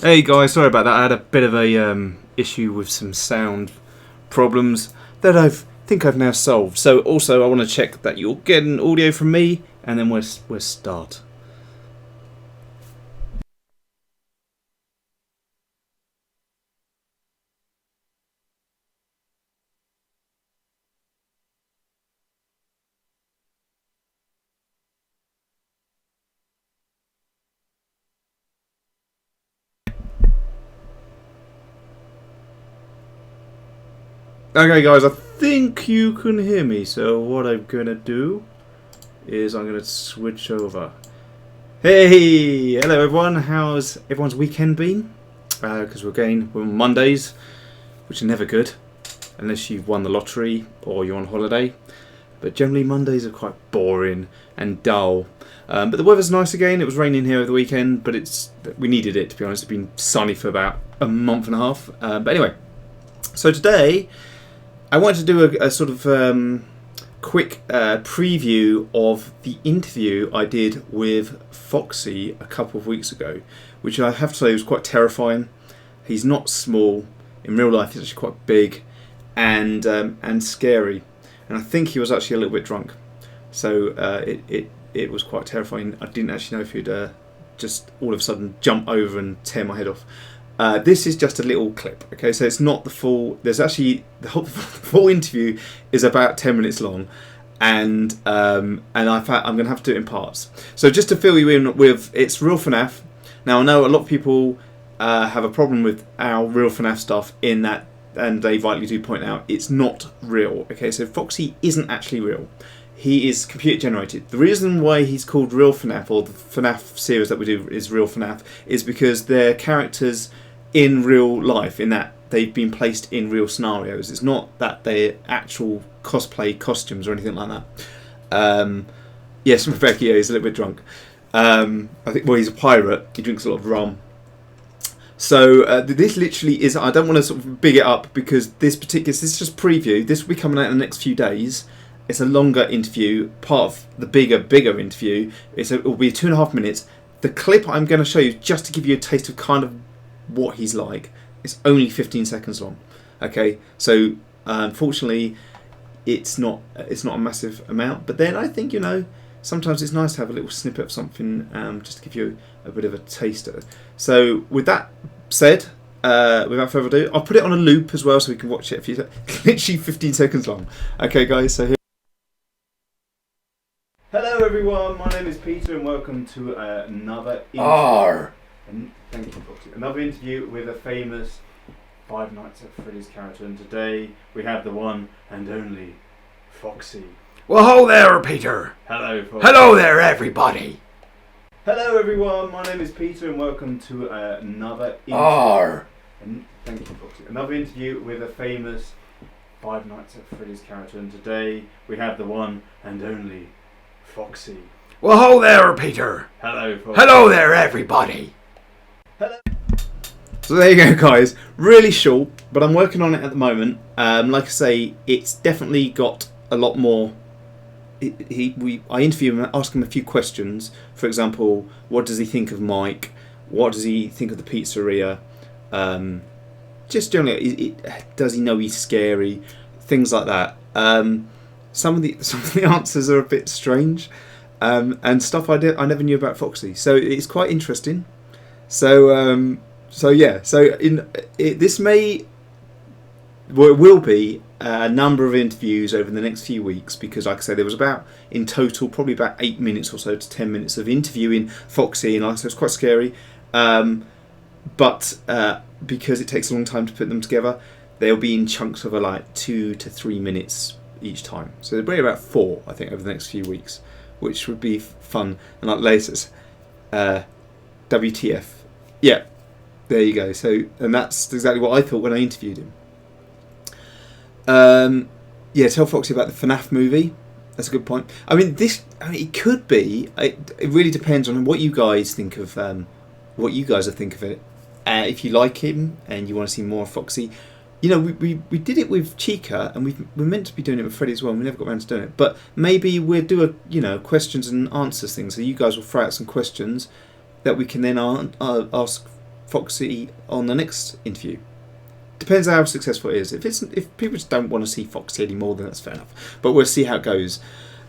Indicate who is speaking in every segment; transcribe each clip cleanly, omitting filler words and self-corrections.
Speaker 1: Hey guys, sorry about that. I had a bit of a issue with some sound problems that I think I've now solved. So also I want to check that you're getting audio from me, and then we'll start. Okay guys, I think you can hear me, so what I'm gonna do is I'm gonna switch over. Hey, hello everyone, how's everyone's weekend been? Because we're on Mondays, which are never good, unless you've won the lottery or you're on holiday. But generally Mondays are quite boring and dull. But the weather's nice again. It was raining here over the weekend, but we needed it, to be honest. It's been sunny for about a month and a half. But anyway, so today I wanted to do a sort of quick preview of the interview I did with Foxy a couple of weeks ago, which I have to say was quite terrifying. He's not small. In real life, he's actually quite big and scary. And I think he was actually a little bit drunk. So it was quite terrifying. I didn't actually know if he'd just all of a sudden jump over and tear my head off. This is just a little clip, okay? So it's not the full. There's actually the full interview is about 10 minutes long, and I'm going to have to do it in parts. So just to fill you in with, it's real FNAF. Now I know a lot of people have a problem with our real FNAF stuff in that, and they rightly do point out it's not real. Okay, so Foxy isn't actually real. He is computer generated. The reason why he's called Real FNAF, or the FNAF series that we do is Real FNAF, is because they're characters in real life, in that they've been placed in real scenarios. It's not that they're actual cosplay costumes or anything like that. Yes, Rebecca, yeah, he's a little bit drunk. I think, well, he's a pirate. He drinks a lot of rum. So this literally is, I don't want to sort of big it up because this is just preview. This will be coming out in the next few days. It's a longer interview, part of the bigger interview. It will be 2.5 minutes. The clip I'm going to show you, just to give you a taste of kind of what he's like, it's only 15 seconds long. Okay, so unfortunately it's not a massive amount, but then I think, you know, sometimes it's nice to have a little snippet of something, just to give you a bit of a taster. So with that said, without further ado, I'll put it on a loop as well so we can watch it if you literally 15 seconds long. Okay guys, so here. Hello everyone, my name is Peter and welcome to another interview. Thank you, Foxy. Another interview with a famous Five Nights at Freddy's character, and today we have the one and only Foxy.
Speaker 2: Well, ho there, Peter.
Speaker 1: Hello, Foxy.
Speaker 2: Hello there, everybody.
Speaker 1: Hello everyone, my name is Peter and welcome to another interview. Thank you, Foxy. Another interview with a famous Five Nights at Freddy's character, and today we have the one and only Foxy.
Speaker 2: Well, ho there, Peter.
Speaker 1: Hello, Foxy.
Speaker 2: Hello there, everybody.
Speaker 1: Hello. So there you go, guys. Really short, but I'm working on it at the moment. Like I say, it's definitely got a lot more. I interview him and ask him a few questions. For example, what does he think of Mike? What does he think of the pizzeria? Just generally, does he know he's scary? Things like that. Some of the answers are a bit strange, and stuff I never knew about Foxy. So it's quite interesting. So yeah. So this will be a number of interviews over the next few weeks, because like I said, there was in total probably about 8 minutes or so to 10 minutes of interviewing Foxy, and like I said, it's quite scary. But because it takes a long time to put them together, they'll be in chunks of like 2 to 3 minutes each time. So there'll be about 4, I think, over the next few weeks, which would be fun. And like latest, WTF. Yeah, there you go. So, and that's exactly what I thought when I interviewed him. Yeah, tell Foxy about the FNAF movie. That's a good point. I mean, it could be. It really depends on what you guys think of. What you guys think of it. If you like him and you want to see more of Foxy, you know, we did it with Chica, and we're meant to be doing it with Freddy as well, and we never got around to doing it. But maybe we'll do a questions and answers thing. So you guys will throw out some questions that we can then ask Foxy on the next interview. Depends how successful it is. If people just don't want to see Foxy anymore, then that's fair enough. But we'll see how it goes.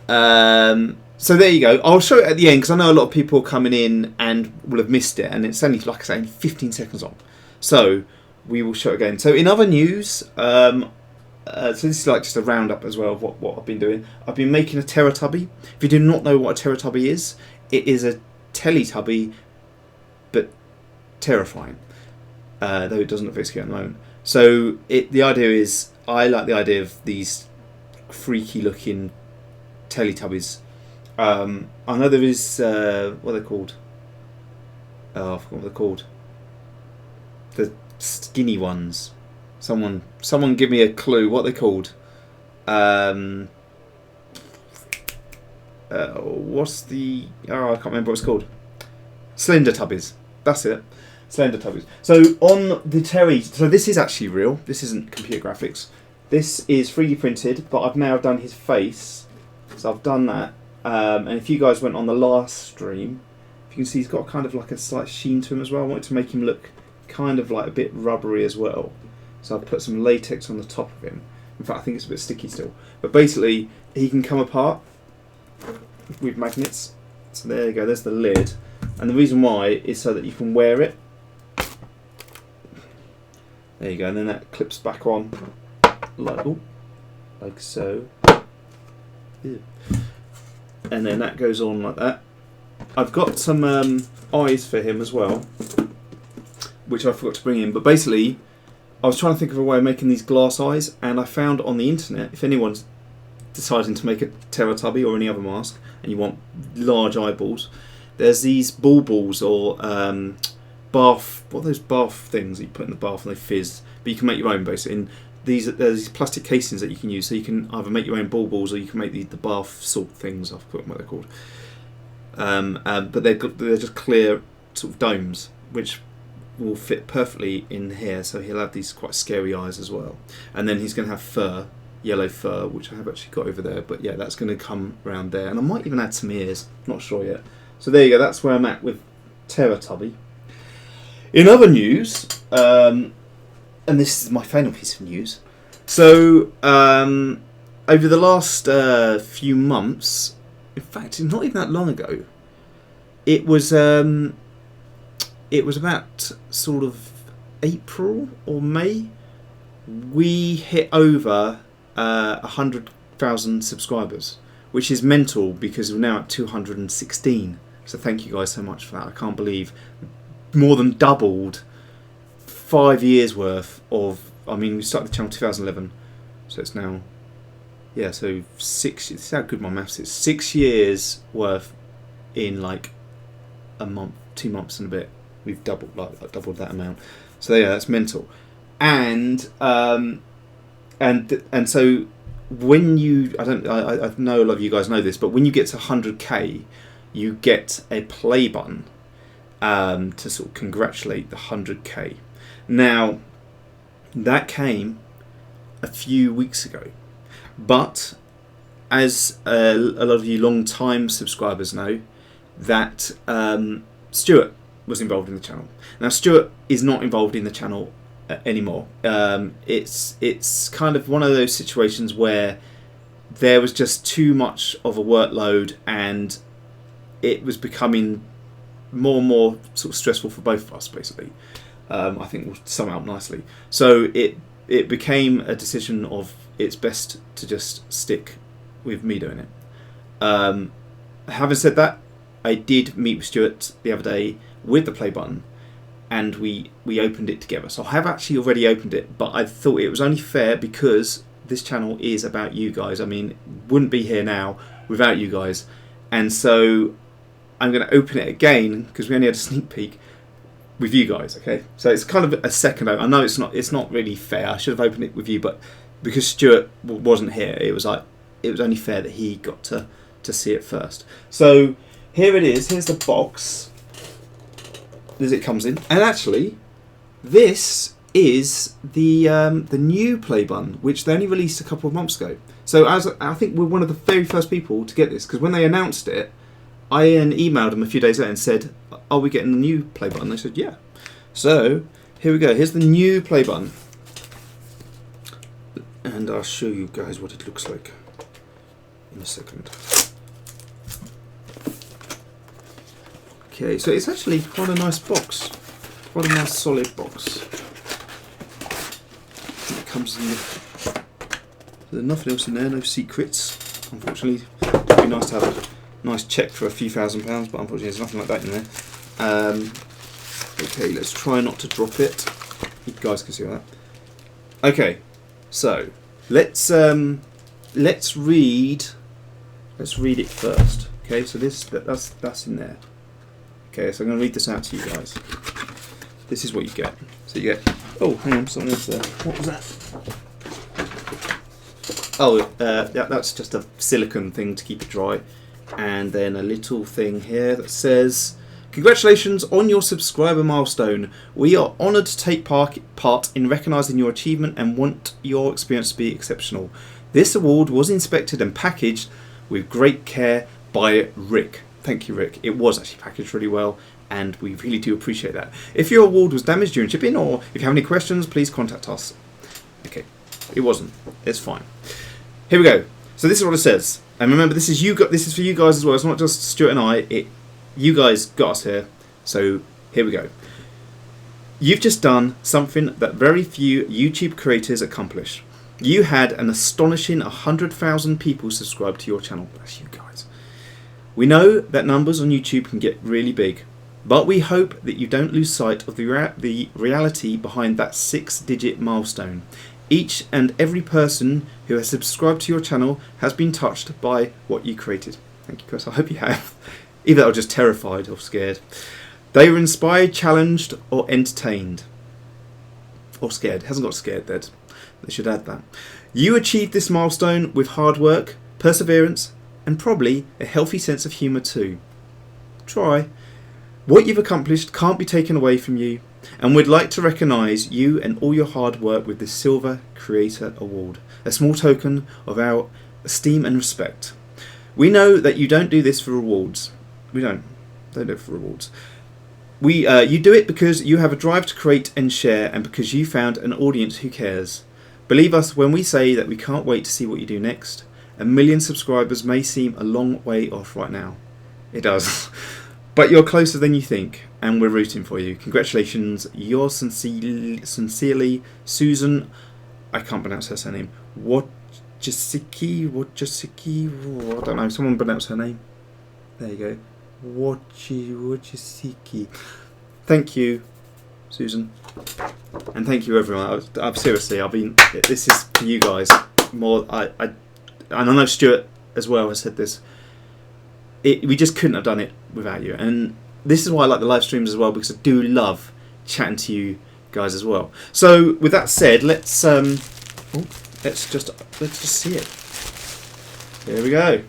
Speaker 1: So there you go. I'll show it at the end because I know a lot of people are coming in and will have missed it, and it's only, like I say, 15 seconds long. So we will show it again. So in other news, so this is like just a roundup as well of what I've been doing. I've been making a TerrorTubby. If you do not know what a TerrorTubby is, it is a Teletubby, but terrifying. Though it doesn't look very scary at the moment. So the idea is, I like the idea of these freaky looking Teletubbies. I know there is what are they called? Oh, I forgot what they're called. The skinny ones. Someone give me a clue. What are they called? What's the? Oh, I can't remember what it's called. Slender Tubbies. That's it. Slender Tubbies. So on the Terry. So this is actually real. This isn't computer graphics. This is 3D printed, but I've now done his face. So I've done that. And if you guys went on the last stream, if you can see he's got kind of like a slight sheen to him as well. I wanted to make him look kind of like a bit rubbery as well. So I've put some latex on the top of him. In fact, I think it's a bit sticky still. But basically, he can come apart with magnets. So there you go, there's the lid. And the reason why is so that you can wear it. There you go, and then that clips back on like so. Ew. And then that goes on like that. I've got some eyes for him as well, which I forgot to bring in. But basically, I was trying to think of a way of making these glass eyes, and I found on the internet, if anyone's deciding to make a TerrorTubby or any other mask, and you want large eyeballs, there's these baubles or bath. What are those bath things that you put in the bath and they fizz? But you can make your own basically. And there's these plastic casings that you can use, so you can either make your own baubles or you can make the bath salt things. I've forgotten what they're called. But they're just clear sort of domes, which will fit perfectly in here. So he'll have these quite scary eyes as well. And then he's going to have fur, yellow fur, which I have actually got over there. But yeah, that's going to come around there. And I might even add some ears. Not sure yet. So there you go. That's where I'm at with TerrorTubby. In other news, and this is my final piece of news. So over the last few months, in fact, not even that long ago, it was about sort of April or May. We hit over 100,000 subscribers, which is mental because we're now at 216. So thank you guys so much for that. I can't believe more than doubled 5 years worth of. I mean, we started the channel 2011, so it's now, yeah. So 6. This is how good my maths is. 6 years worth in like a month, 2 months and a bit. We've doubled that amount. So yeah, that's mental. And so when you, I know a lot of you guys know this, but when you get to 100k, you get a play button to sort of congratulate the 100k. Now, that came a few weeks ago, but as a lot of you long-time subscribers know, that Stuart was involved in the channel. Now, Stuart is not involved in the channel anymore. It's kind of one of those situations where there was just too much of a workload, and it was becoming more and more sort of stressful for both of us, basically. I think we'll sum it up nicely. So it became a decision of it's best to just stick with me doing it. Having said that, I did meet with Stuart the other day with the play button, and we opened it together. So I have actually already opened it, but I thought it was only fair because this channel is about you guys. I mean, wouldn't be here now without you guys. And so I'm going to open it again because we only had a sneak peek with you guys. Okay, so it's kind of a second. I know it's not really fair. I should have opened it with you, but because Stuart wasn't here, it was only fair that he got to see it first. So here it is. Here's the box as it comes in, and actually, this is the new play button, which they only released a couple of months ago. So as I think we're one of the very first people to get this, because when they announced it, I emailed them a few days later and said, "Are we getting the new play button?" They said, "Yeah." So, here we go. Here's the new play button. And I'll show you guys what it looks like in a second. Okay, so it's actually quite a nice box. Quite a nice solid box. It comes in there's nothing else in there, no secrets. Unfortunately, it would be nice to have a nice check for a few £1,000s, but unfortunately there's nothing like that in there. Okay, let's try not to drop it. You guys can see that. Okay, so let's read it first. Okay, so that's in there. Okay, so I'm going to read this out to you guys. This is what you get. So you get. Oh, hang on, something else there. What was that? Oh, that's just a silicone thing to keep it dry, and then a little thing here that says, "Congratulations on your subscriber milestone. We are honoured to take part in recognising your achievement and want your experience to be exceptional. This award was inspected and packaged with great care by Rick." Thank you, Rick. It was actually packaged really well, and we really do appreciate that. If your award was damaged during shipping, or if you have any questions, please contact us. Okay, it wasn't. It's fine. Here we go. So this is what it says. And remember, this is for you guys as well. It's not just Stuart and I. You guys got us here. So here we go. You've just done something that very few YouTube creators accomplish. You had an astonishing 100,000 people subscribe to your channel. That's you guys. We know that numbers on YouTube can get really big, but we hope that you don't lose sight of the reality behind that 6-digit milestone. Each and every person who has subscribed to your channel has been touched by what you created. Thank you, Chris. I hope you have. Either they were just terrified or scared. They were inspired, challenged, or entertained. Or scared. Hasn't got scared there. They should add that. You achieved this milestone with hard work, perseverance, and probably a healthy sense of humour too. Try. What you've accomplished can't be taken away from you, and we'd like to recognise you and all your hard work with the Silver Creator Award, a small token of our esteem and respect. We know that you don't do this for rewards. We don't do it for rewards. You do it because you have a drive to create and share, and because you found an audience who cares. Believe us when we say that we can't wait to see what you do next. 1 million subscribers may seem a long way off right now. It does. But you're closer than you think, and we're rooting for you. Congratulations. Yours sincerely, Susan. I can't pronounce her surname. Wojcicki. I don't know. Someone pronounce her name. There you go. Wojcicki. Thank you, Susan. And thank you, everyone. Seriously, this is for you guys. And I know Stuart as well has said this. We just couldn't have done it without you. And this is why I like the live streams as well, because I do love chatting to you guys as well. So with that said, let's just see it. Here we go.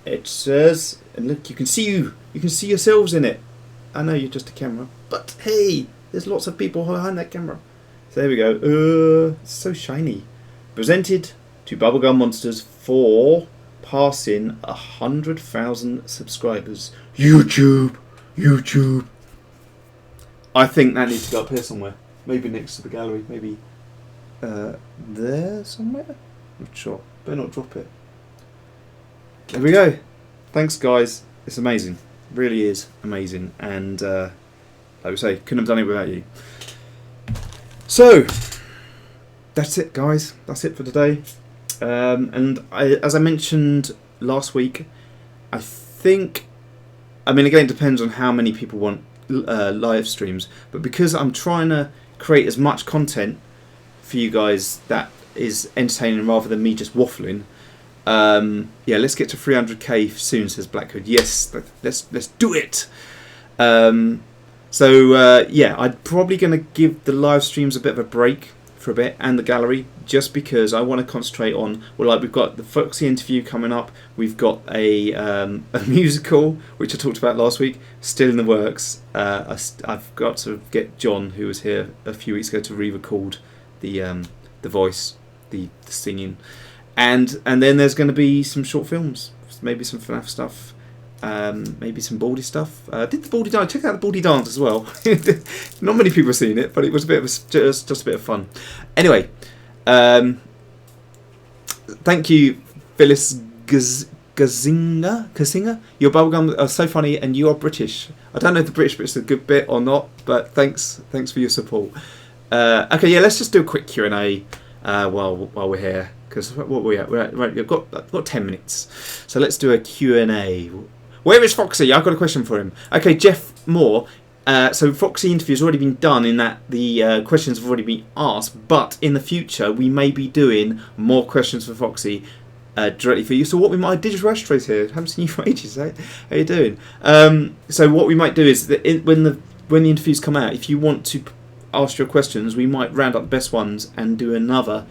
Speaker 1: It says, and look, you can see yourselves in it. I know you're just a camera, but hey, there's lots of people behind that camera. So there we go. It's so shiny. Presented to Bubblegummonsters for passing 100,000 subscribers. YouTube. I think that needs to go up here somewhere. Maybe next to the gallery. Maybe there somewhere. Not sure. Better not drop it. There we go. Thanks, guys. It's amazing. It really is amazing. And like we say, couldn't have done it without you. So that's it, guys. That's it for today. As I mentioned last week, I mean, again, it depends on how many people want live streams, but because I'm trying to create as much content for you guys that is entertaining rather than me just waffling, yeah, let's get to 300k soon, says Blackhood. Yes, let's do it. Yeah, I'm probably going to give the live streams a bit of a break for a bit, and the gallery, just because I want to concentrate on, well, like, we've got the Foxy interview coming up, we've got a musical which I talked about last week, still in the works. I've got to get John, who was here a few weeks ago, to re-record the voice, the singing, and then there's going to be some short films, maybe some FNAF stuff, maybe some Baldy stuff. Did the Baldy dance? Check out the Baldy dance as well. Not many people have seen it, but it was just a bit of fun. Anyway, thank you, Phyllis Kazinga. Your bubblegum are so funny, and you are British. I don't know if the British bit's a good bit or not, but thanks for your support. Okay, yeah, let's just do a quick Q&A while we're here, because what we're at, we've got 10 minutes, so let's do a Q&A. Where is Foxy? I've got a question for him. Okay, Jeff Moore. So Foxy interview's already been done in that the questions have already been asked, but in the future we may be doing more questions for Foxy directly for you. So what we might... Digital Ashtrays here. I haven't seen you for ages, eh? How you doing? So what we might do is that when the interviews come out, if you want to ask your questions, we might round up the best ones and do another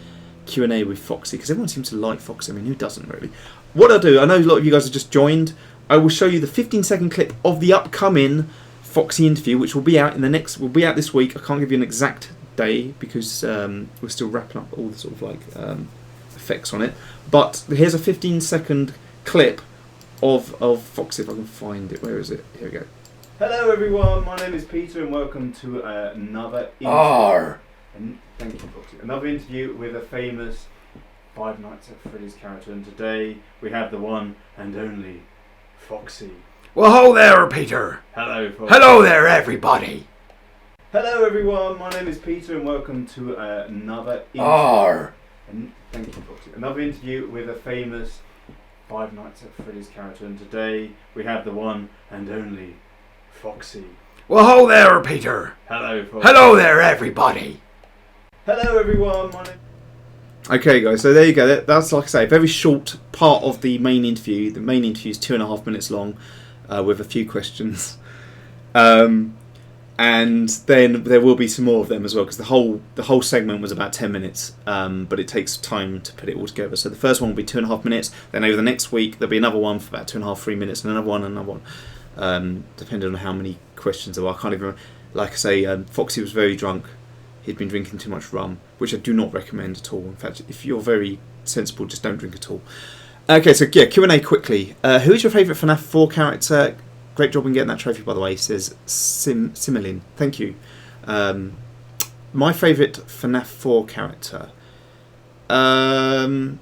Speaker 1: Q&A with Foxy, because everyone seems to like Foxy. I mean, who doesn't really? What I'll do, I know a lot of you guys have just joined. I will show you the 15-second clip of the upcoming Foxy interview, which will be out this week. I can't give you an exact day because we're still wrapping up all the sort of like effects on it. But here's a 15-second clip of Foxy, if I can find it. Where is it? Here we go. Hello everyone, my name is Peter and welcome to another interview. Thank you, Foxy. Another interview with a famous Five Nights at Freddy's character, and today we have the one and only Foxy.
Speaker 2: Well, ho there, Peter.
Speaker 1: Hello, Foxy.
Speaker 2: Hello there, everybody.
Speaker 1: Hello everyone, my name is Peter and welcome to another interview. Thank you, Foxy. Another interview with a famous Five Nights at Freddy's character, and today we have the one and only Foxy.
Speaker 2: Well, ho there, Peter.
Speaker 1: Hello, Foxy.
Speaker 2: Hello there, everybody.
Speaker 1: Hello everyone, my name... Okay guys, so there you go. That's, like I say, a very short part of the main interview. The main interview is 2.5 minutes long, with a few questions. And then there will be some more of them as well, because the whole segment was about 10 minutes, but it takes time to put it all together. So the first one will be 2.5 minutes, then over the next week there'll be another one for about 2.5, 3 minutes, and another one, depending on how many questions there are. I can't even remember. Like I say, Foxy was very drunk. He'd been drinking too much rum, which I do not recommend at all. In fact, if you're very sensible, just don't drink at all. Okay, so yeah, Q&A quickly. Who is your favourite FNAF 4 character? Great job in getting that trophy, by the way, says Similin. Thank you. My favourite FNAF 4 character. Do you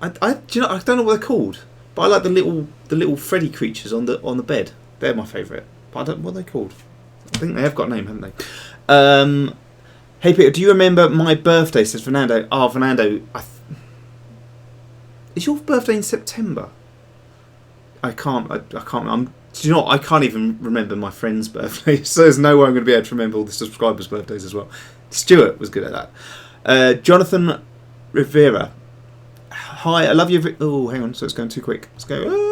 Speaker 1: know? I don't know what they're called, but I like the little Freddy creatures on the bed. They're my favourite. But I don't know what they're called. I think they have got a name, haven't they? Hey Peter, do you remember my birthday? Says Fernando. Oh, Fernando, is your birthday in September? I can't. Do you know what? I can't even remember my friend's birthday, so there's no way I'm going to be able to remember all the subscribers' birthdays as well. Stuart was good at that. Jonathan Rivera. Hi, I love your... Oh, hang on, so it's going too quick. Let's go...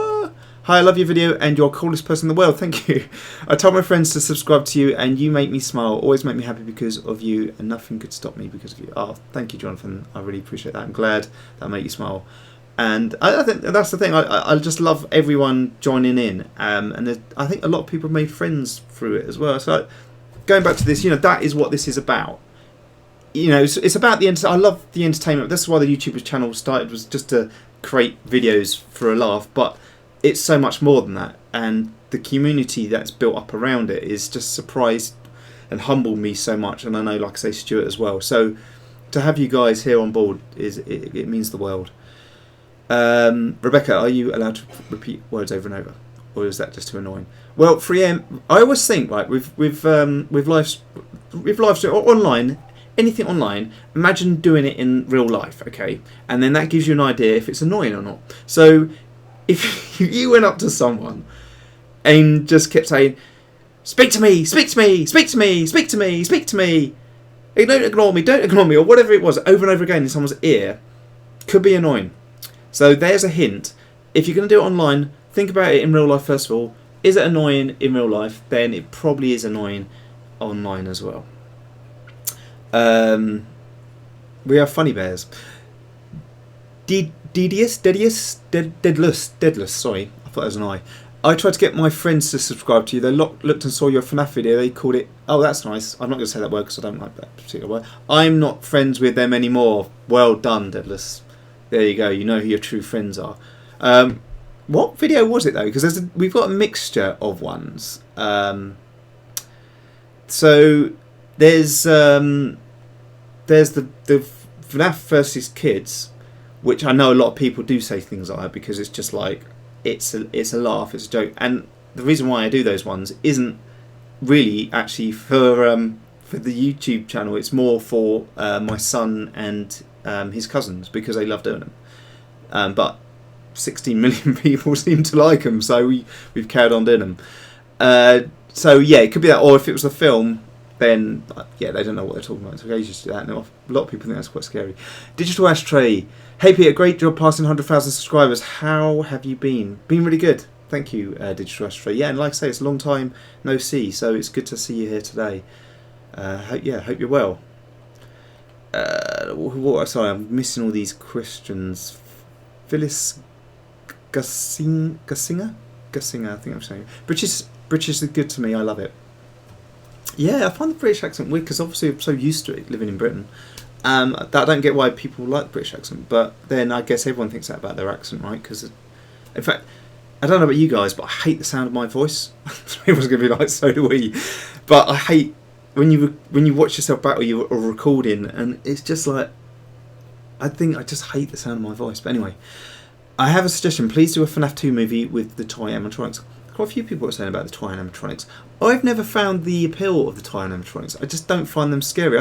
Speaker 1: Hi, I love your video and you're the coolest person in the world. Thank you. I told my friends to subscribe to you and you make me smile. Always make me happy because of you and nothing could stop me because of you. Oh, thank you, Jonathan. I really appreciate that. I'm glad that made you smile. And I think that's the thing. I just love everyone joining in. And I think a lot of people made friends through it as well. So going back to this, that is what this is about. It's about the I love the entertainment. That's why the YouTuber channel started, was just to create videos for a laugh. But it's so much more than that, and the community that's built up around it is just surprised and humbled me so much, and I know, like I say, Stuart as well. So to have you guys here on board it means the world. Rebecca, are you allowed to repeat words over and over, or is that just too annoying? Well, 3M, I always think, like with live stream or online, anything online, imagine doing it in real life, okay, and then that gives you an idea if it's annoying or not. So if you went up to someone and just kept saying, speak to me, speak to me, speak to me, speak to me, speak to me, don't ignore me, or whatever it was, over and over again in someone's ear, could be annoying. So there's a hint. If you're going to do it online, think about it in real life first of all. Is it annoying in real life? Then it probably is annoying online as well. We have funny bears. Deadless, sorry, I thought that was an I. I tried to get my friends to subscribe to you. They looked and saw your FNAF video. They called it... Oh, that's nice. I'm not going to say that word because I don't like that particular word. I'm not friends with them anymore. Well done, Deadless. There you go. You know who your true friends are. What video was it though? Because we've got a mixture of ones. So there's the FNAF versus Kids, which I know a lot of people do say things like that because it's just like it's a laugh, it's a joke, and the reason why I do those ones isn't really actually for the YouTube channel. It's more for my son and his cousins because they love doing them. But 16 million people seem to like them, so we've carried on doing them. So yeah, it could be that, or if it was a film, then yeah, they don't know what they're talking about. So they just do that. And a lot of people think that's quite scary. Digital Ashtray. Hey Peter, great job passing 100,000 subscribers. How have you been? Been really good. Thank you, Digital Ashtray. Yeah, and like I say, it's a long time no see, so it's good to see you here today. Hope you're well. Sorry, I'm missing all these questions. Phyllis Gussinger, I think I'm saying. British is good to me. I love it. Yeah, I find the British accent weird because obviously I'm so used to it living in Britain. That I don't get why people like the British accent, but then I guess everyone thinks that about their accent, right? Because, in fact, I don't know about you guys, but I hate the sound of my voice. Everyone's going to be like, so do we. But I hate when you watch yourself back or you're recording, and it's just like, I just hate the sound of my voice. But anyway, I have a suggestion. Please do a FNAF 2 movie with the toy animatronics. Quite a few people are saying about the toy animatronics. I've never found the appeal of the toy animatronics. I just don't find them scary.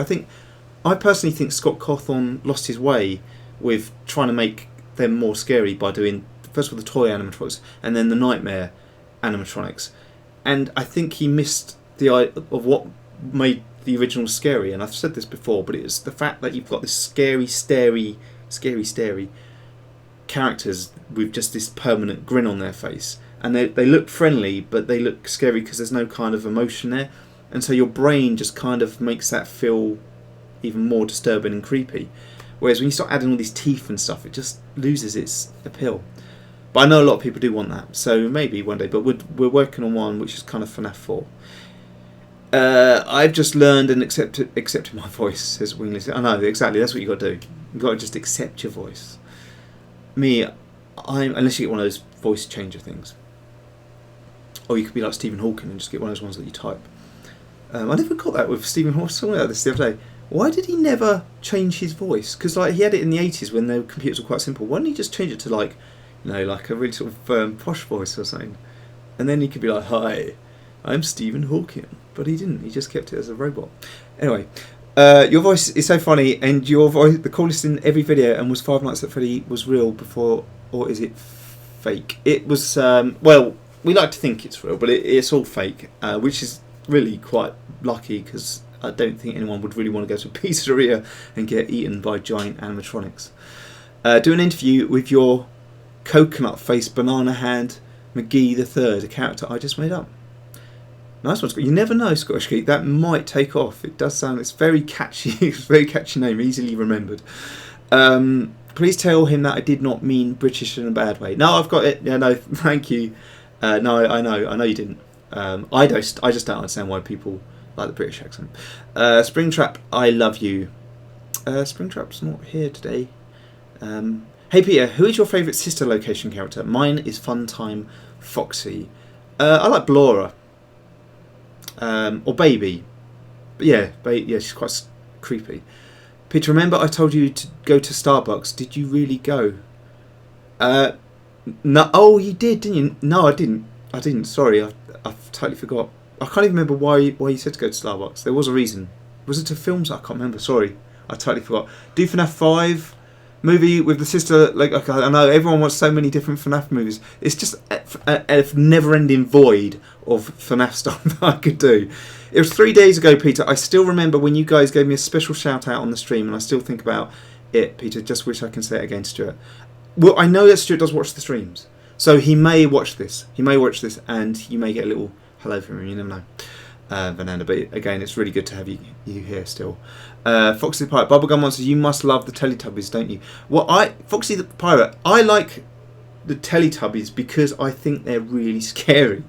Speaker 1: I personally think Scott Cawthon lost his way with trying to make them more scary by doing, first of all, the toy animatronics and then the nightmare animatronics. And I think he missed the idea of what made the original scary. And I've said this before, but it's the fact that you've got this scary characters with just this permanent grin on their face. And they look friendly, but they look scary because there's no kind of emotion there. And so your brain just kind of makes that feel even more disturbing and creepy. Whereas when you start adding all these teeth and stuff, it just loses its appeal. But I know a lot of people do want that, so maybe one day. But we're working on one which is kind of FNAF 4. I've just learned and accepted my voice, says Wingless. I know, exactly, that's what you've got to do. You've got to just accept your voice. Unless you get one of those voice changer things. Or you could be like Stephen Hawking and just get one of those ones that you type. I never got that with Stephen Hawking. I was talking about this the other day. Why did he never change his voice? Because like he had it in the 80s when the computers were quite simple. Why didn't he just change it to like a really sort of posh voice or something? And then he could be like, "Hi, I'm Stephen Hawking." But he didn't. He just kept it as a robot. Anyway, your voice is so funny, and your voice, the coolest in every video, and was Five Nights at Freddy was real before, or is it fake? It was. Well, we like to think it's real, but it's all fake, which is really quite lucky because I don't think anyone would really want to go to a pizzeria and get eaten by giant animatronics. Do an interview with your coconut face banana hand McGee the Third, a character I just made up. Nice one, Scott. You never know, Scottish Geek. That might take off. It does sound. It's very catchy. It's a very catchy name, easily remembered. Please tell him that I did not mean British in a bad way. No, I've got it. Yeah, no, thank you. No, I know you didn't. I just don't understand why people like the British accent. Springtrap, I love you. Springtrap's not here today. Hey Peter, who is your favourite sister location character? Mine is Funtime Foxy. I like Blora. Or Baby. But yeah, she's quite creepy. Peter, remember I told you to go to Starbucks. Did you really go? No. Oh, you did, didn't you? No, I didn't. Sorry, I totally forgot. I can't even remember why you said to go to Starbucks. There was a reason. Was it to films? I can't remember. Sorry, I totally forgot. Do FNAF 5 movie with the sister. Like, okay, I know everyone wants so many different FNAF movies. It's just a never-ending void of FNAF stuff that I could do. It was 3 days ago, Peter. I still remember when you guys gave me a special shout out on the stream, and I still think about it, Peter. Just wish I can say it again, Stuart. Well, I know that Stuart does watch the streams, so he may watch this. And you may get a little hello from him. You never know, Vananda. But again, it's really good to have you here still. Foxy the Pirate, Bubblegummonsters. You must love the Teletubbies, don't you? Well, Foxy the Pirate. I like the Teletubbies because I think they're really scary.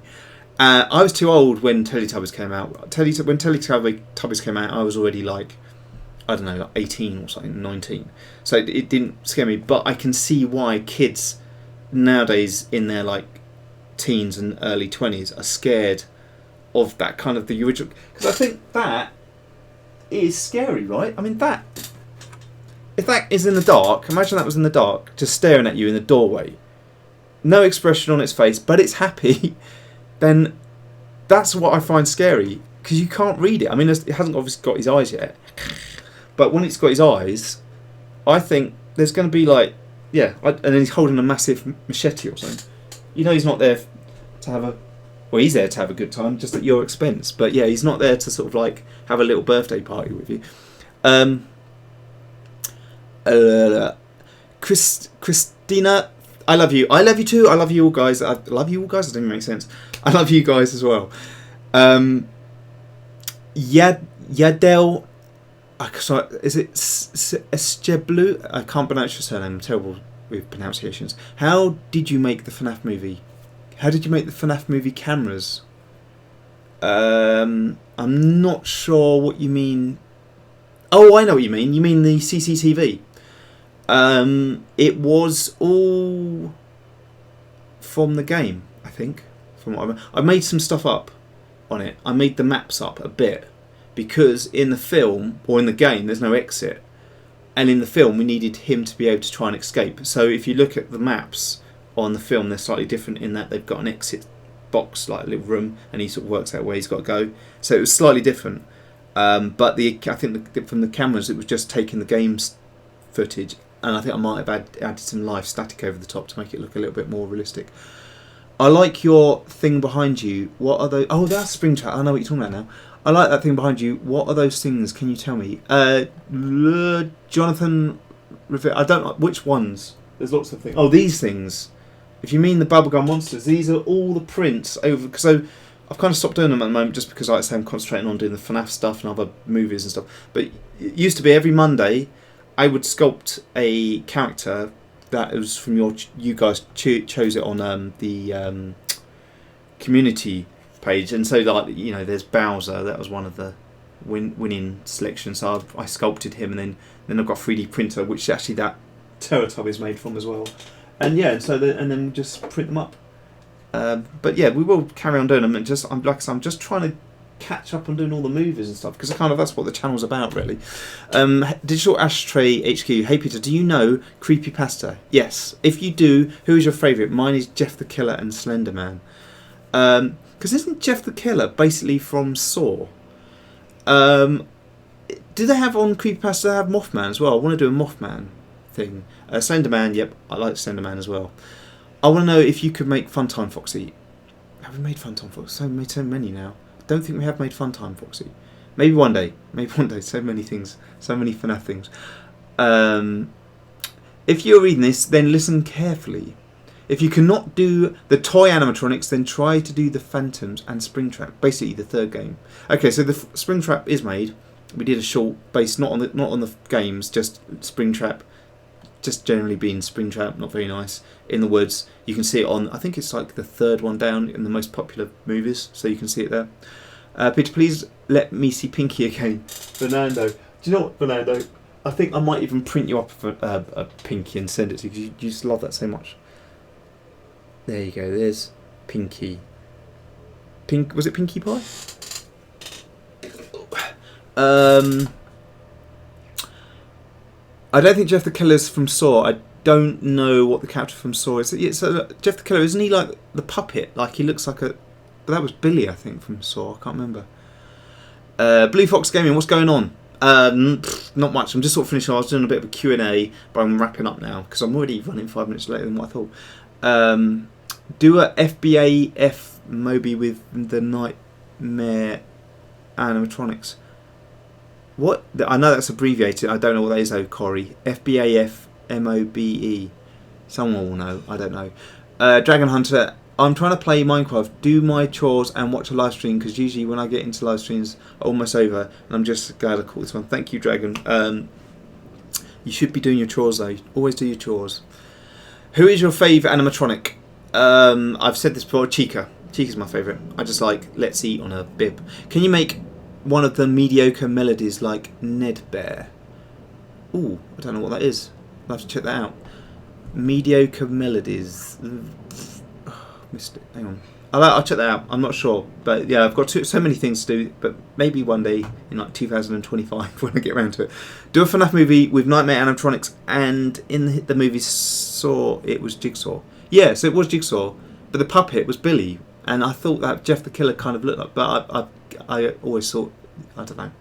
Speaker 1: I was too old when Teletubbies came out. When Teletubbies came out, I was already like, I don't know, like 18 or something, 19. So it didn't scare me, but I can see why kids nowadays in their like teens and early 20s are scared of that kind of the original, because I think that is scary, right? I mean, that if that is in the dark, imagine that was in the dark, just staring at you in the doorway, no expression on its face, but it's happy. Then that's what I find scary, because you can't read it. I mean, it hasn't obviously got his eyes yet, but when it's got his eyes, I think there's going to be like, yeah, and then he's holding a massive machete or something. You know, he's not there to have a, well, he's there to have a good time, just at your expense. But yeah, he's not there to sort of like have a little birthday party with you. Christina, I love you. I love you too. I love you all, guys. I love you all, guys. It doesn't even make sense. I love you guys as well. Yadel, is it Esteblu? I can't pronounce your surname. I'm terrible with pronunciations. How did you make the FNAF movie? How did you make the FNAF movie cameras? I'm not sure what you mean. Oh, I know what you mean. You mean the CCTV. It was all from the game, I think. From what I made some stuff up on it. I made the maps up a bit, because in the film or in the game there's no exit, and in the film we needed him to be able to try and escape. So if you look at the maps on the film, they're slightly different in that they've got an exit box, like a little room, and he sort of works out where he's got to go. So it was slightly different. But I think from the cameras it was just taking the game's footage, and I think I might have added some live static over the top to make it look a little bit more realistic. I like your thing behind you. What are those? Oh, that's Springtrap. I know what you're talking about now. I like that thing behind you. What are those things? Can you tell me? Jonathan, I don't know which ones. There's lots of things. Oh, these things. If you mean the Bubblegummonsters, these are all the prints over. So I've kind of stopped doing them at the moment just because, like I say, I'm concentrating on doing the FNAF stuff and other movies and stuff. But it used to be every Monday I would sculpt a character that was from you guys chose it on the community page, and so like, you know, there's Bowser, that was one of the winning selections. So I sculpted him, and then I've got a 3D printer which actually that TerrorTubby is made from as well. And yeah, and so and then just print them up. But yeah, we will carry on doing them, and I'm just trying to catch up on doing all the movies and stuff, because that's what the channel's about, really. Digital Ashtray HQ. Hey Peter, do you know Creepypasta? Yes. If you do, who is your favourite? Mine is Jeff the Killer and Slender Man. Because isn't Jeff the Killer basically from Saw? Do they have on Creepypasta? They have Mothman as well. I want to do a Mothman thing. Slender Man, yep, I like Slender Man as well. I want to know if you could make Funtime Foxy. Have we made Funtime Foxy? So many now. Don't think we have made Funtime Foxy. Maybe one day. So many things. So many FNAF things. If you're reading this, then listen carefully. If you cannot do the toy animatronics, then try to do the Phantoms and Springtrap. Basically, the third game. Okay, so the Springtrap is made. We did a short based not on the games, just Springtrap. Just generally being Springtrap, not very nice, in the woods. You can see it on, I think it's like the third one down in the most popular movies, so you can see it there. Peter, please let me see Pinky again. Fernando. Do you know what, Fernando? I think I might even print you up a Pinky and send it to you, because you just love that so much. There you go, there's Pinky. Was it Pinkie Pie? I don't think Jeff the Killer's from Saw. I don't know what the character from Saw is. Jeff the Killer, isn't he like the puppet? Like he looks like a... But that was Billy, I think, from Saw. I can't remember. Blue Fox Gaming, what's going on? Not much. I'm just sort of finishing. I was doing a bit of a Q&A, but I'm wrapping up now because I'm already running 5 minutes later than what I thought. Do a FBAF Moby with the Nightmare animatronics. What? I know that's abbreviated. I don't know what that is though, Corey. FBAF MOBE. Someone will know. I don't know. Dragon Hunter. I'm trying to play Minecraft, do my chores and watch a live stream, because usually when I get into live streams are almost over, and I'm just glad I caught this one. Thank you, Dragon. You should be doing your chores though. Always do your chores. Who is your favourite animatronic? I've said this before. Chica. Chica's my favourite. I just like Let's Eat on a bib. Can you make one of the mediocre melodies like Ned Bear? Ooh, I don't know what that is. I'll have to check that out. Mediocre melodies. Missed it. Hang on. I'll check that out. I'm not sure, but yeah, I've got so many things to do. But maybe one day in like 2025 when I get around to it, do a FNAF movie with nightmare animatronics. And in the movie Saw, it was Jigsaw. Yes, it was Jigsaw, but the puppet was Billy, and I thought that Jeff the Killer kind of looked like. But I always thought, I don't know.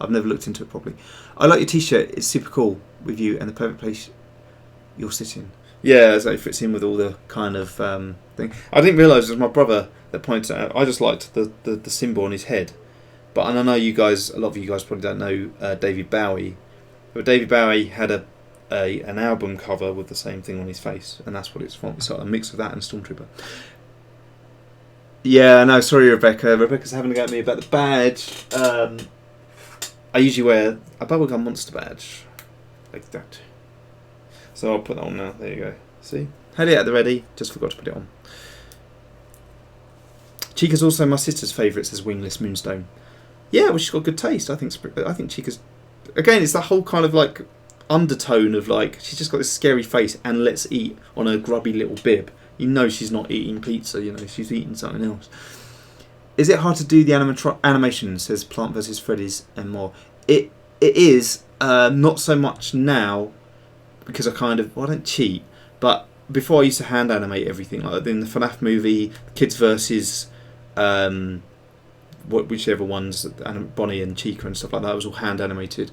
Speaker 1: I've never looked into it properly. I like your T-shirt. It's super cool with you and the perfect place you're sitting. Yeah, so it fits in with all the kind of thing. I didn't realise it was my brother that pointed it out. I just liked the symbol on his head. But and I know you guys, a lot of you guys probably don't know David Bowie. But David Bowie had an album cover with the same thing on his face, and that's what it's from. It's sort of a mix of that and Stormtrooper. Yeah, no, sorry Rebecca. Rebecca's having a go at me about the badge. I usually wear a Bubblegummonster badge. Like that. So I'll put that on now. There you go. See? Had it at the ready. Just forgot to put it on. Chica's also my sister's favourite, says Wingless Moonstone. Yeah, well, she's got good taste. I think Chica's... Again, it's that whole kind of like undertone of like, she's just got this scary face and let's eat on a grubby little bib. You know she's not eating pizza, you know, she's eating something else. Is it hard to do the animation, says Plant vs. Freddy's and more. It is, not so much now, because I don't cheat, but before I used to hand animate everything, like in the FNAF movie, Kids versus whichever ones, Bonnie and Chica and stuff like that, was all hand animated.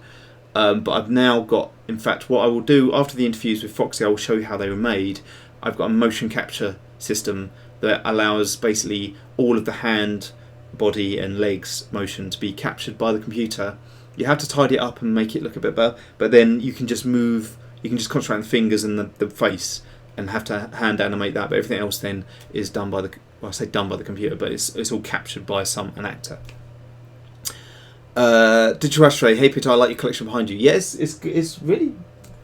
Speaker 1: But I've now got, in fact, what I will do after the interviews with Foxy, I will show you how they were made. I've got a motion capture system that allows basically all of the hand, body and legs motion to be captured by the computer. You have to tidy it up and make it look a bit better, but then you can just move, you can just concentrate on the fingers and the face and have to hand animate that, but everything else then is done by I say done by the computer, but it's all captured by an actor. Digital Ashtray, hey Peter, I like your collection behind you. Yes, it's really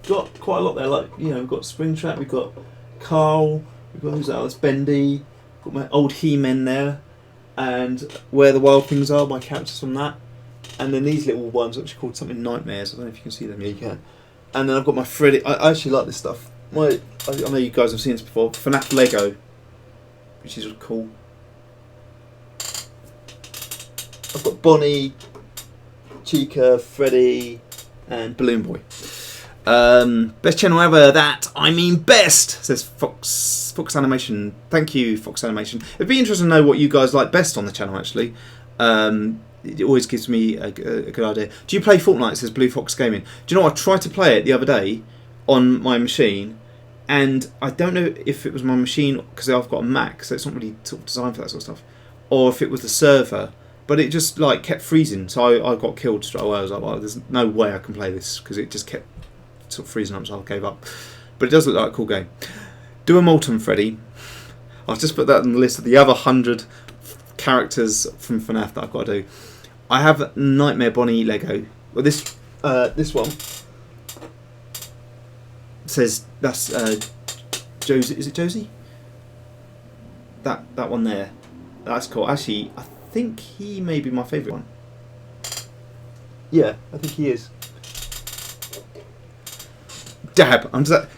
Speaker 1: got quite a lot there. Like, you know, we've got Springtrap, we've got Carl, we've got who's that? That's Bendy, got my old He-Men there, and Where the Wild Things Are, my characters from that, and then these little ones which are called something Nightmares. I don't know if you can see them. Yeah, you can. And then I've got my Freddy. I actually like this stuff. I know you guys have seen this before. FNAF Lego, which is cool. I've got Bonnie, Chica, Freddy, and Balloon Boy. Best channel ever, that I mean best, says Fox Animation. Thank you, Fox Animation. It'd be interesting to know what you guys like best on the channel, actually. It always gives me a good idea. Do you play Fortnite, says Blue Fox Gaming? Do you know what? I tried to play it the other day on my machine, and I don't know if it was my machine, because I've got a Mac, so it's not really sort of designed for that sort of stuff, or if it was the server. But it just like kept freezing, so I got killed straight away. I was like, well, there's no way I can play this, because it just kept sort of freezing up, so I gave up. But it does look like a cool game. Do a Molten Freddy. I've just put that on the list of the other 100 characters from FNAF that I've got to do. I have Nightmare Bonnie Lego. Well, this one says that's Josie. Is it Josie? That one there. That's cool. Actually, I think he may be my favourite one. Yeah, I think he is. Dab.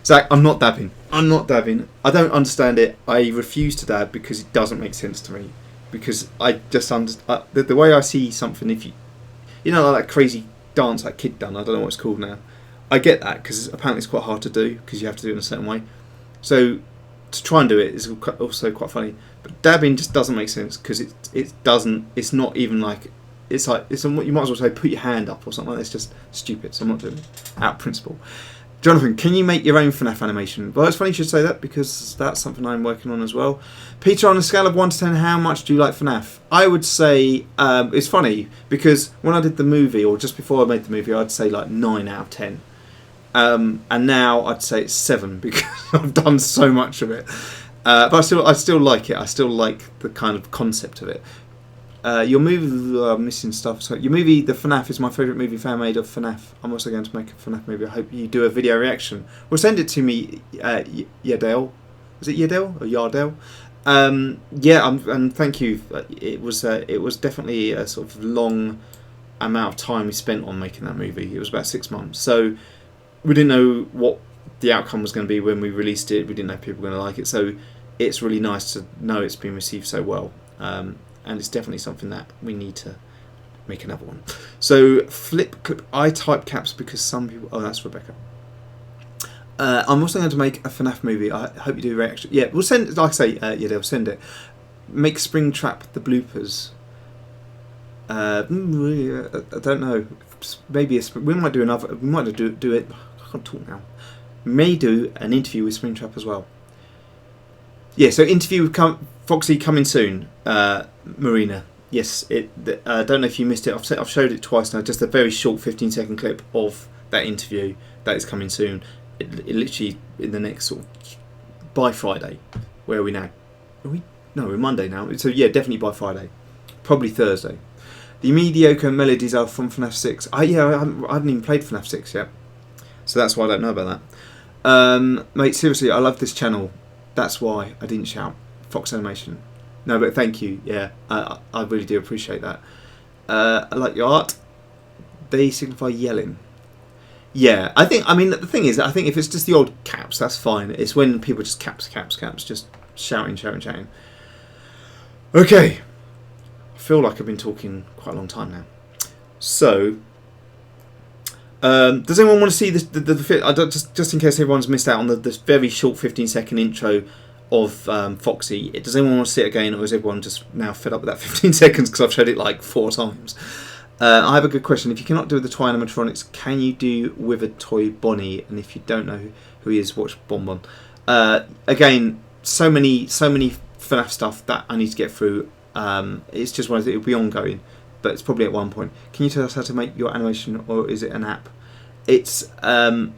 Speaker 1: Zach, I'm not dabbing. I'm not dabbing. I don't understand it. I refuse to dab because it doesn't make sense to me. Because I just understand the way I see something. If you know, like that crazy dance that kid done. I don't know what it's called now. I get that because apparently it's quite hard to do because you have to do it in a certain way. So to try and do it is also quite funny. But dabbing just doesn't make sense because it doesn't. It's not even like it's like you might as well say put your hand up or something like that. It's just stupid. So I'm not doing it out of principle. Jonathan, can you make your own FNAF animation? Well, it's funny you should say that because that's something I'm working on as well. Peter, on a scale of 1 to 10, how much do you like FNAF? I would say, it's funny because when I did the movie, or just before I made the movie, I'd say like 9 out of 10. And now I'd say it's 7 because I've done so much of it. But I still like it. I still like the kind of concept of it. Your movie, missing stuff. So your movie, The FNAF, is my favourite movie fan made of FNAF. I'm also going to make a FNAF movie. I hope you do a video reaction. Well, send it to me, Yadel. Is it Yadel or Yardell? Yeah, and thank you. It was definitely a sort of long amount of time we spent on making that movie. It was about 6 months. So we didn't know what the outcome was going to be when we released it. We didn't know if people were going to like it, so it's really nice to know it's been received so well, and it's definitely something that we need to make another one. So flip clip I type caps because some people. Oh, that's Rebecca. I'm also going to make a FNAF movie. I hope you do reaction. Yeah, we'll send. Like I say, yeah, they'll send it. Make Springtrap the bloopers. I don't know. Maybe we might do another. We might do it. I can't talk now. May do an interview with Springtrap as well. Yeah, so interview with Foxy coming soon. Marina. Yes, I don't know if you missed it. I've showed it twice now. Just a very short 15-second clip of that interview that is coming soon. It literally in the next sort of by Friday. Where are we now? Are we? No, we're Monday now. So yeah, definitely by Friday. Probably Thursday. The mediocre melodies are from FNAF 6. I haven't even played FNAF 6 yet. So that's why I don't know about that. Mate, seriously, I love this channel. That's why I didn't shout. Fox Animation. No, but thank you. Yeah, I really do appreciate that. I like your art. They signify yelling. Yeah, I mean, the thing is, I think if it's just the old caps, that's fine. It's when people just caps, just shouting. Okay. I feel like I've been talking quite a long time now. So, does anyone want to see just in case everyone's missed out on this very short 15-second intro of Foxy? Does anyone want to see it again, or is everyone just now fed up with that 15 seconds because I've showed it like 4 times? I have a good question. If you cannot do the toy animatronics, can you do with a toy Bonnie? And if you don't know who he is, watch Bonbon. Again, so many FNAF stuff that I need to get through. It's just one of it'll be ongoing, but it's probably at one point. Can you tell us how to make your animation, or is it an app? It's the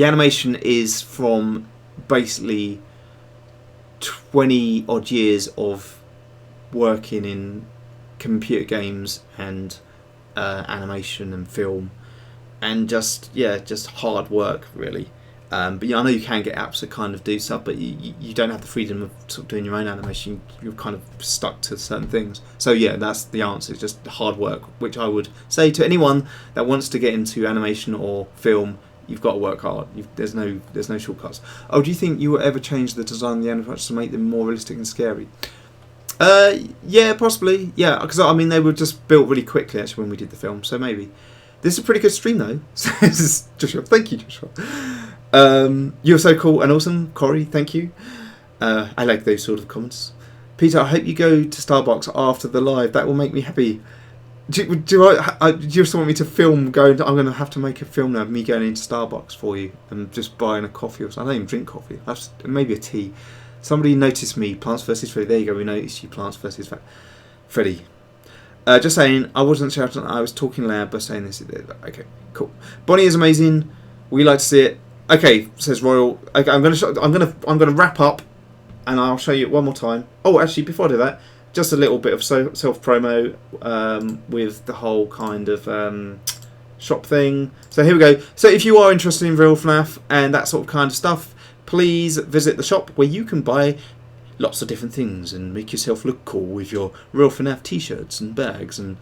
Speaker 1: animation is from basically 20 odd years of working in computer games and animation and film, and just hard work really. But yeah, I know you can get apps that kind of do stuff, but you don't have the freedom of sort of doing your own animation. You're kind of stuck to certain things. So yeah, that's the answer. It's just hard work, which I would say to anyone that wants to get into animation or film. You've got to work hard. There's no shortcuts. Oh, do you think you will ever change the design of the animatronics to make them more realistic and scary? Yeah, possibly. Yeah, because I mean they were just built really quickly actually when we did the film. So maybe this is a pretty good stream though. This is Joshua. Thank you, Joshua. You're so cool and awesome, Corey. Thank you. I like those sort of comments. Peter, I hope you go to Starbucks after the live. That will make me happy. Do you just want me to film going? I'm going to have to make a film now of me going into Starbucks for you and just buying a coffee or something. I don't even drink coffee. Maybe a tea. Somebody noticed me. Plants vs Freddy. There you go. We noticed you. Plants vs Freddy. Just saying. I wasn't shouting. I was talking loud by saying this. Okay, cool. Bonnie is amazing. We like to see it. Okay, says Royal. Okay, I'm gonna wrap up, and I'll show you it one more time. Oh, actually, before I do that, just a little bit of self promo with the whole kind of shop thing. So here we go. So if you are interested in real FNAF and that sort of kind of stuff, please visit the shop where you can buy lots of different things and make yourself look cool with your real FNAF t-shirts and bags and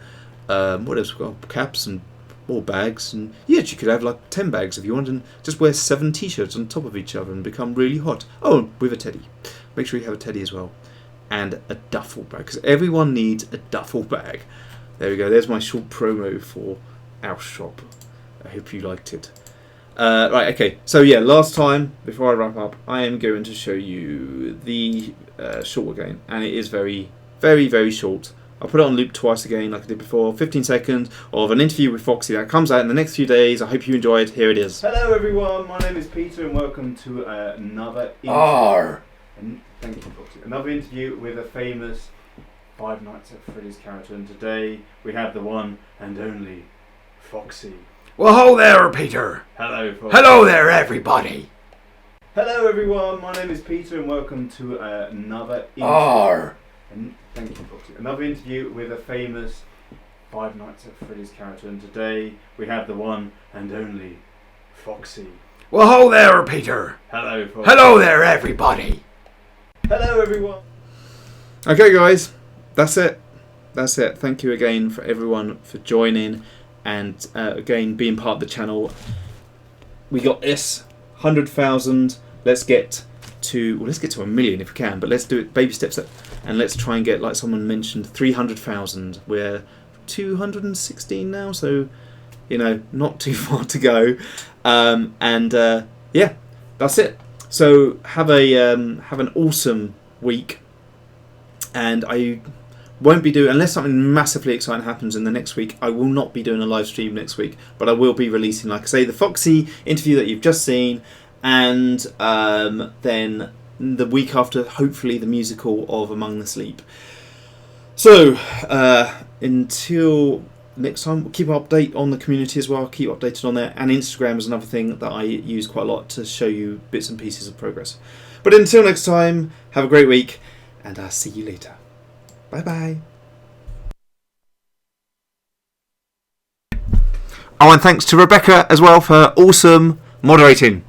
Speaker 1: what else? We've got caps and more bags, and yeah, you could have like 10 bags if you want and just wear 7 t-shirts on top of each other and become really hot. Oh, with a teddy. Make sure you have a teddy as well. And a duffel bag, because everyone needs a duffel bag. There we go, there's my short promo for our shop. I hope you liked it. Right, okay, so yeah, last time, before I wrap up, I am going to show you the short again, and it is very, very, very short. I'll put it on loop twice again, like I did before. 15 seconds of an interview with Foxy that comes out in the next few days. I hope you enjoyed. Here it is. Hello everyone, my name is Peter and welcome to another interview. Thank you, Foxy. Another interview with a famous Five Nights at Freddy's character, and today we have the one and only Foxy.
Speaker 2: Well, hello there, Peter.
Speaker 1: Hello, Foxy.
Speaker 2: Hello there, everybody.
Speaker 1: Hello everyone, my name is Peter and welcome to another interview. Thank you, Foxy. Another interview with a famous Five Nights at Freddy's character, and today we have the one and only Foxy.
Speaker 2: Well, hello there, Peter.
Speaker 1: Hello, Foxy.
Speaker 2: Hello there, everybody.
Speaker 1: Hello everyone. Okay guys, that's it. Thank you again for everyone for joining and again being part of the channel. we got this 100,000. Let's get to 1 million if we can, but let's do it baby steps, and let's try and get, like someone mentioned, 300,000. We're 216 now, so not too far to go. Yeah, that's it. So have an awesome week, and I won't be doing, unless something massively exciting happens in the next week, I will not be doing a live stream next week, but I will be releasing, like I say, the Foxy interview that you've just seen, and then the week after, hopefully, the musical of Among the Sleep. So until next time, we'll keep up update on the community as well, keep updated on there, and Instagram is another thing that I use quite a lot to show you bits and pieces of progress. But until next time, have a great week, and I'll see you later. Bye bye. Oh, and thanks to Rebecca as well for awesome moderating.